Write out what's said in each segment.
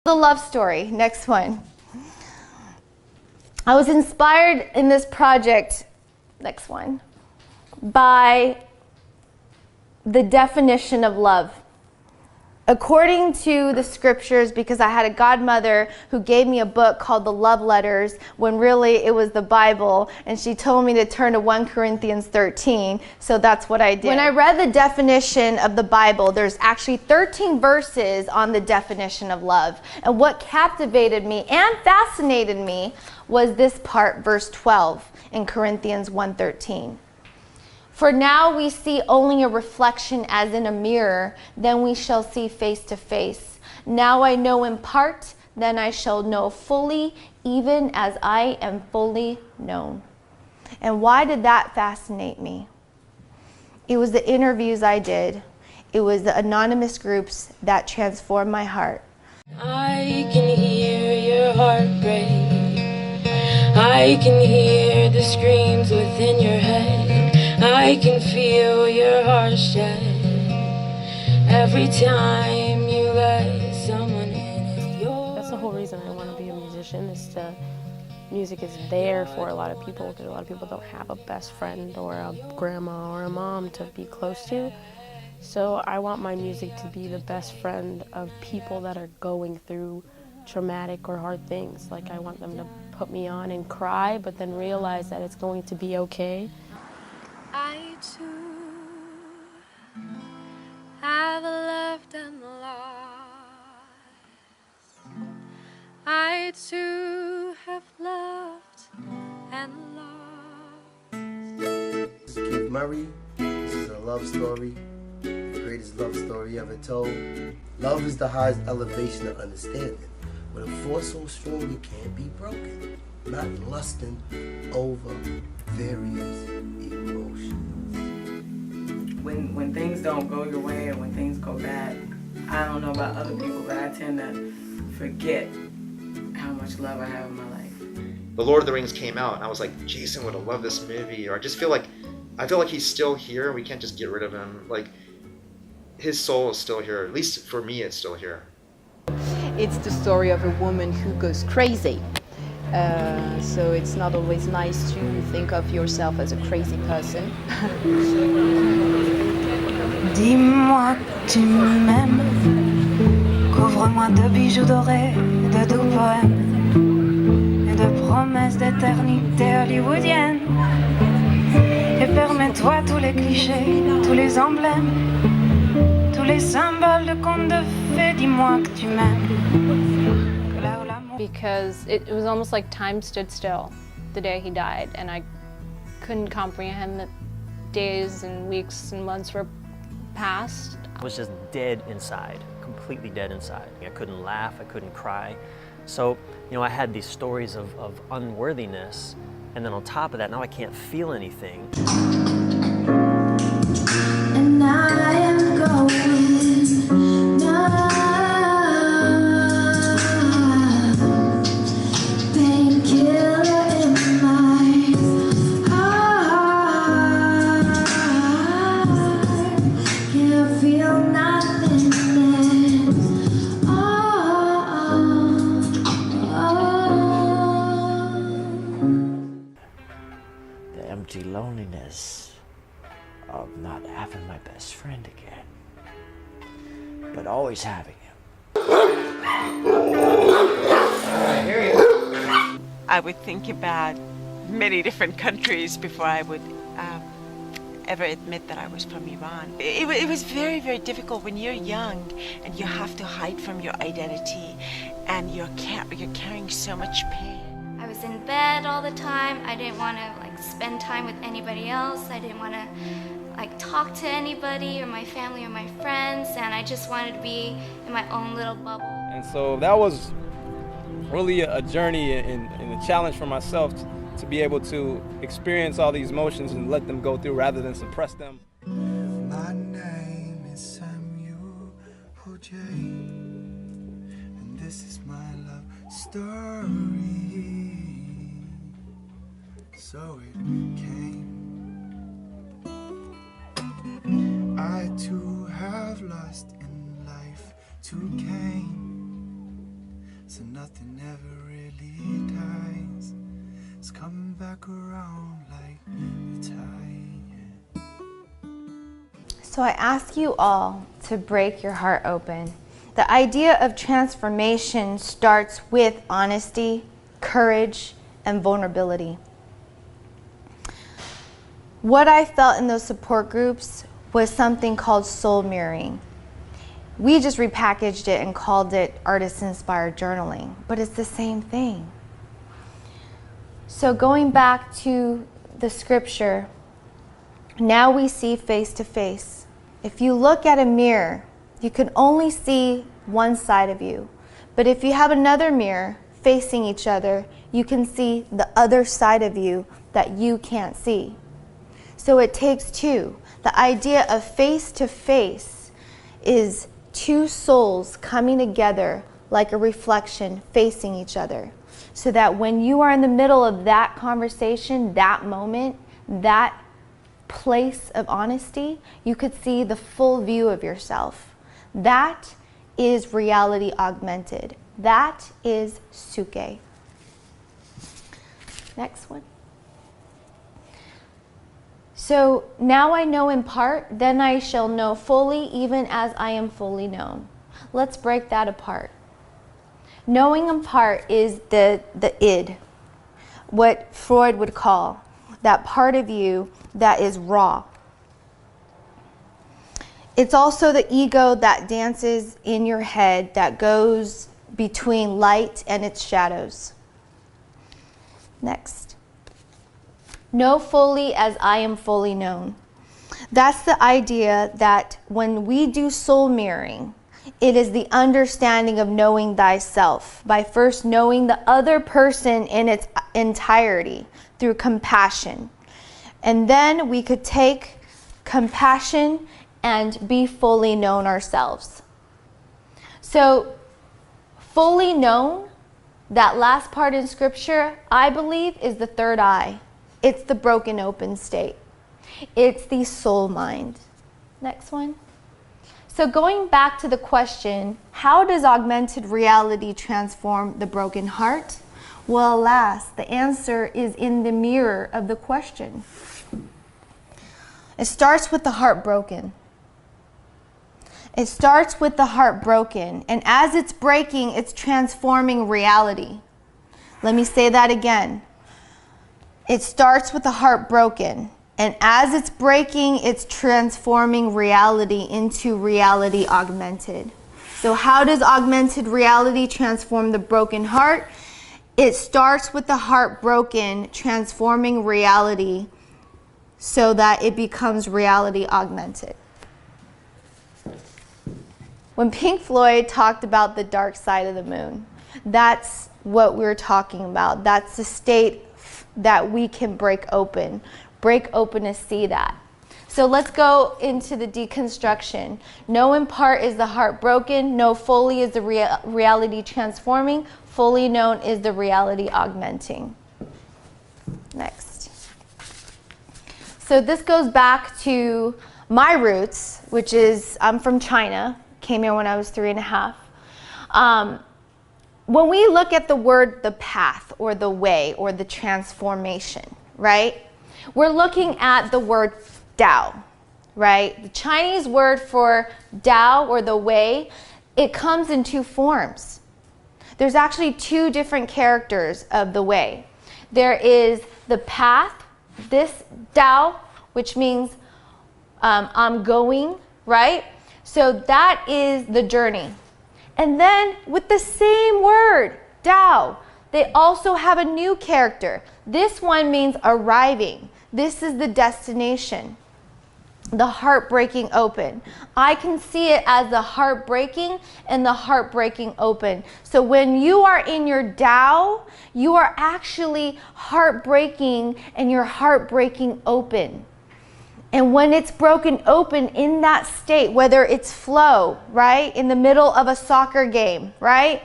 The love story, next one. I was inspired in this project, next one, by the definition of love. According to the scriptures, because I had a godmother who gave me a book called The Love Letters, when really it was the Bible, and she told me to turn to 1 Corinthians 13, so that's what I did. When I read the definition of the Bible, there's actually 13 verses on the definition of love. And what captivated me and fascinated me was this part, verse 12 in Corinthians 1:13. For now we see only a reflection as in a mirror, then we shall see face to face. Now I know in part, then I shall know fully, even as I am fully known. And why did that fascinate me? It was the interviews I did. It was the anonymous groups that transformed my heart. I can hear your heart break. I can hear the screams within your head. I can feel your heart shed every time you let someone in. That's the whole reason I want to be a musician, music is there for a lot of people, because a lot of people don't have a best friend or a grandma or a mom to be close to. So I want my music to be the best friend of people that are going through traumatic or hard things. Like, I want them to put me on and cry, but then realize that it's going to be okay. I too have loved and lost. I too have loved and lost. This is Keith Murray. This is a love story, the greatest love story ever told. Love is the highest elevation of understanding, with a force so strong it can't be broken. Not lusting over various emotions. When things don't go your way or when things go bad, I don't know about other people, but I tend to forget how much love I have in my life. The Lord of the Rings came out and I was like, Jason would have loved this movie, or I feel like he's still here. We can't just get rid of him. Like, his soul is still here. At least for me, it's still here. It's the story of a woman who goes crazy. So it's not always nice to think of yourself as a crazy person. Dis-moi que tu m'aimes, couvre-moi de bijoux dorés, de doux poèmes et de promesses d'éternité hollywoodienne. Et permets-toi tous les clichés, tous les emblèmes, tous les symboles de contes de fées. Dis-moi que tu m'aimes. Because it was almost like time stood still the day he died, and I couldn't comprehend that days and weeks and months were past. I was just dead inside, completely dead inside. I couldn't laugh, I couldn't cry. So, I had these stories of unworthiness, and then on top of that, now I can't feel anything. And now I am going, now loneliness of not having my best friend again, but always having him. I would think about many different countries before I would ever admit that I was from Iran. It was very, very difficult when you're young and you have to hide from your identity, and you're carrying so much pain. I was in bed all the time. I didn't want to spend time with anybody else. I didn't want to talk to anybody or my family or my friends, and I just wanted to be in my own little bubble. And so that was really a journey and a challenge for myself to be able to experience all these emotions and let them go through rather than suppress them. My name is Samuel O.J. and this is my love story. So it came. I too have lost in life to gain. so nothing ever really dies. It's coming back around like the tide. So I ask you all to break your heart open. The idea of transformation starts with honesty, courage, and vulnerability. What I felt in those support groups was something called soul mirroring. We just repackaged it and called it artist-inspired journaling, but it's the same thing. So going back to the scripture, now we see face to face. If you look at a mirror, you can only see one side of you. But if you have another mirror facing each other, you can see the other side of you that you can't see. So it takes two. The idea of face to face is two souls coming together like a reflection facing each other. So that when you are in the middle of that conversation, that moment, that place of honesty, you could see the full view of yourself. That is reality augmented. That is suke. Next one. So now I know in part, then I shall know fully, even as I am fully known. Let's break that apart. Knowing in part is the id, what Freud would call that part of you that is raw. It's also the ego that dances in your head, that goes between light and its shadows. Next. Know fully as I am fully known. That's the idea that when we do soul mirroring, it is the understanding of knowing thyself by first knowing the other person in its entirety through compassion. And then we could take compassion and be fully known ourselves. So, fully known, that last part in scripture, I believe, is the third eye. It's the broken open state. It's the soul mind. Next one. So going back to the question, how does augmented reality transform the broken heart? Well, alas, the answer is in the mirror of the question. It starts with the heart broken. It starts with the heart broken, and as it's breaking, it's transforming reality. Let me say that again. It starts with the heart broken, and as it's breaking, it's transforming reality into reality augmented. So how does augmented reality transform the broken heart? It starts with the heart broken, transforming reality so that it becomes reality augmented. When Pink Floyd talked about the dark side of the moon, that's what we're talking about. That's the state that we can break open to see that. So let's go into the deconstruction. Know in part is the heart broken. Know fully is the reality transforming. Fully known is the reality augmenting. Next. So this goes back to my roots, which is I'm from China. Came here when I was 3.5. When we look at the word the path or the way or the transformation, right? We're looking at the word Tao, right? The Chinese word for Tao or the way, it comes in two forms. There's actually two different characters of the way. There is the path, this Tao, which means I'm going, right? So that is the journey. And then with the same word, Tao, they also have a new character. This one means arriving. This is the destination. The heart breaking open. I can see it as the heart breaking and the heart breaking open. So when you are in your Tao, you are actually heart breaking and your heart breaking open. And when it's broken open in that state, whether it's flow, right, in the middle of a soccer game, right,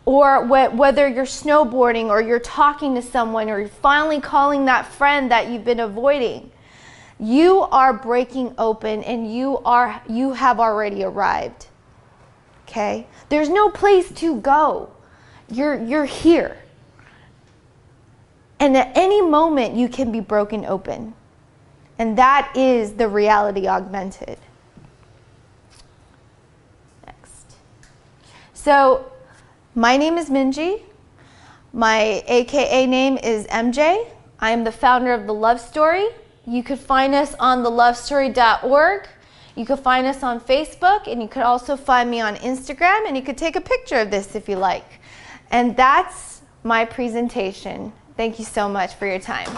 or whether you're snowboarding or you're talking to someone or you're finally calling that friend that you've been avoiding, you are breaking open and you have already arrived. Okay? There's no place to go. You're here. And at any moment, you can be broken open. And that is the reality augmented. Next. So, my name is Minji. My AKA name is MJ. I am the founder of The Love Story. You could find us on thelovestory.org. You could find us on Facebook, and you could also find me on Instagram, and you could take a picture of this if you like. And that's my presentation. Thank you so much for your time.